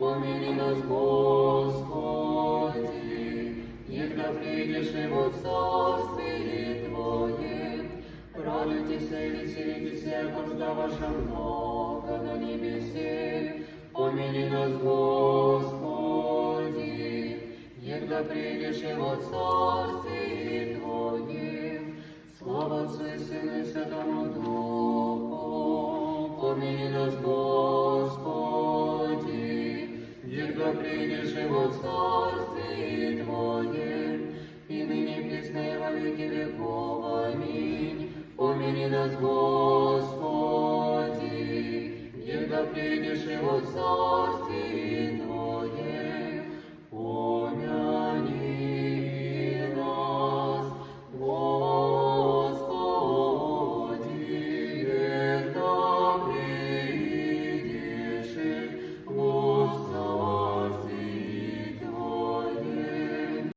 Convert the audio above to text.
помилуй нас, Господи, когда придешь и во Царствие Твое, радуйтесь и веселитесь, яко ваша много на небесе, помилуй нас, Господи, когда придешь и во Царствие Твое, слава Отцу и Сыну и Святому Духу, помилуй нас, Господи, когда придешь и во Царствие Твое, и ныне присно и во веки веков. Аминь. Помилуй нас, Господи, когда придешь и во Царствие